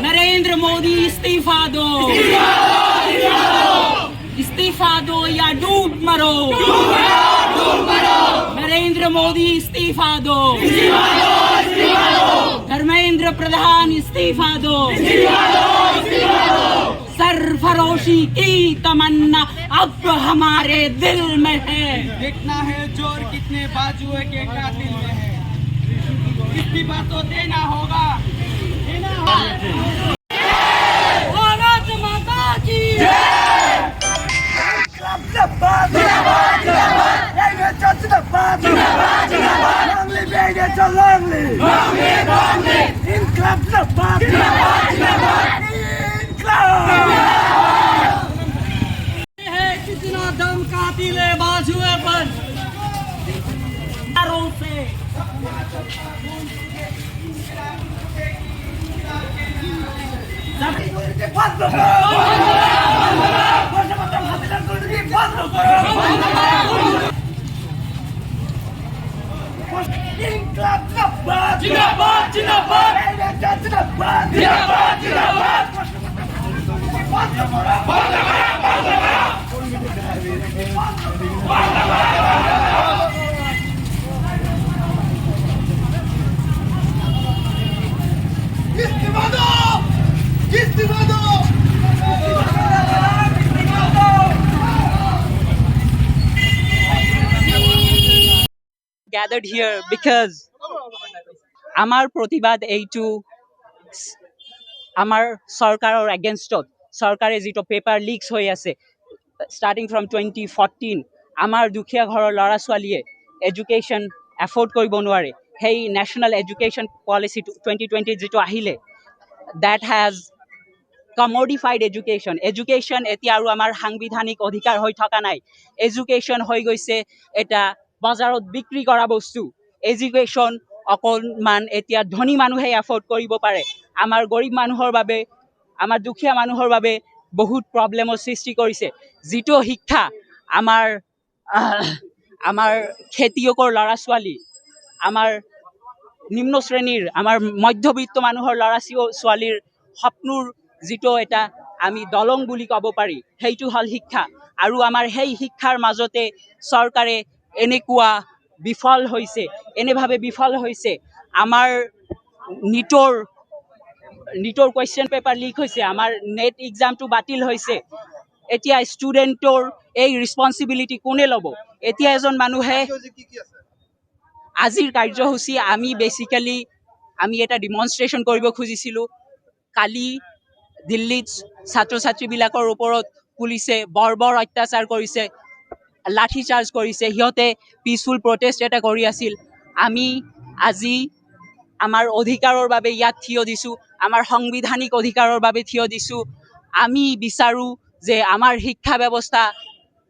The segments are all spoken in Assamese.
नरेंद्र मोदी इस्तीफा दो, इस्तीफा दो या डूब मरो। नरेंद्र मोदी इस्तीफा दो, धर्मेंद्र प्रधान इस्तीफा दो। सरफरोशी की तमन्ना अब हमारे दिल में है। देखना है जोर कितने बाजुए के कातिल में है। इस्तीफा तो देना होगा, देना होगा। भारत माता की कितना दम कातिल है बाजुए पर। से जिंदाबाद जिंदाबाद जिंदाबाद जिंदाबाद इस्तीफा दो, इस्तीफा दो। gathered here because আমাৰ প্ৰতিবাদ এইটো আমাৰ চৰকাৰৰ এগেইনষ্টত চৰকাৰে যিটো পেপাৰ লিকছ হৈ আছে ষ্টাৰ্টিং ফ্ৰম 2014 আমাৰ দুখীয়া ঘৰৰ ল'ৰা ছোৱালীয়ে এডুকেশ্যন এফৰ্ড কৰিব নোৱাৰে সেই নেশ্যনেল এডুকেশ্যন পলিচি 2020 যিটো আহিলে that has commodified education এতিয়া আৰু আমাৰ সাংবিধানিক অধিকাৰ হৈ থকা নাই এডুকেশ্যন হৈ গৈছে এটা বজাৰত বিক্ৰী কৰা বস্তু এডুকেশ্যন অকণমান এতিয়া ধনী মানুহে এফৰ্ড কৰিব পাৰে আমাৰ গৰীব মানুহৰ বাবে আমাৰ দুখীয়া মানুহৰ বাবে বহুত প্ৰব্লেমৰ সৃষ্টি কৰিছে যিটো শিক্ষা আমাৰ খেতিয়কৰ ল'ৰা ছোৱালী আমাৰ নিম্ন শ্ৰেণীৰ আমাৰ মধ্যবিত্ত মানুহৰ ল'ৰা ছোৱালীৰ সপোনৰ যিটো এটা আমি দলং বুলি ক'ব পাৰি সেইটো হ'ল শিক্ষা আৰু আমাৰ সেই শিক্ষাৰ মাজতে চৰকাৰে এনেকুৱা এনেভাৱে বিফল হৈছে আমাৰ নিটৰ কুৱেশ্যন পেপাৰ লিক হৈছে আমাৰ নেট এক্সামটো বাতিল হৈছে এতিয়া ষ্টুডেণ্টৰ এই ৰেছপন্সিবিলিটি কোনে ল'ব এতিয়া এজন মানুহে আজিৰ কাৰ্যসূচী আমি এটা ডিমনষ্ট্ৰেশ্যন কৰিব খুজিছিলোঁ কালি দিল্লীত ছাত্ৰ ছাত্ৰীবিলাকৰ ওপৰত পুলিচে বৰ অত্যাচাৰ কৰিছে লাঠি চাৰ্জ কৰিছে সিহঁতে পিচফুল প্ৰটেষ্ট এটা কৰি আছিল আমি আজি আমাৰ অধিকাৰৰ বাবে ইয়াত থিয় দিছোঁ আমাৰ সাংবিধানিক অধিকাৰৰ বাবে থিয় দিছোঁ আমি বিচাৰোঁ যে আমাৰ শিক্ষা ব্যৱস্থা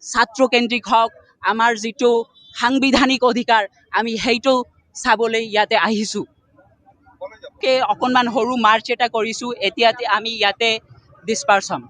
ছাত্ৰকেন্দ্ৰিক হওক আমাৰ যিটো সাংবিধানিক অধিকাৰ আমি সেইটো চাবলৈ ইয়াতে আহিছোঁ অকণমান সৰু মাৰ্চ এটা কৰিছোঁ এতিয়া আমি ইয়াতে ডিছপাৰ্চ হ'ম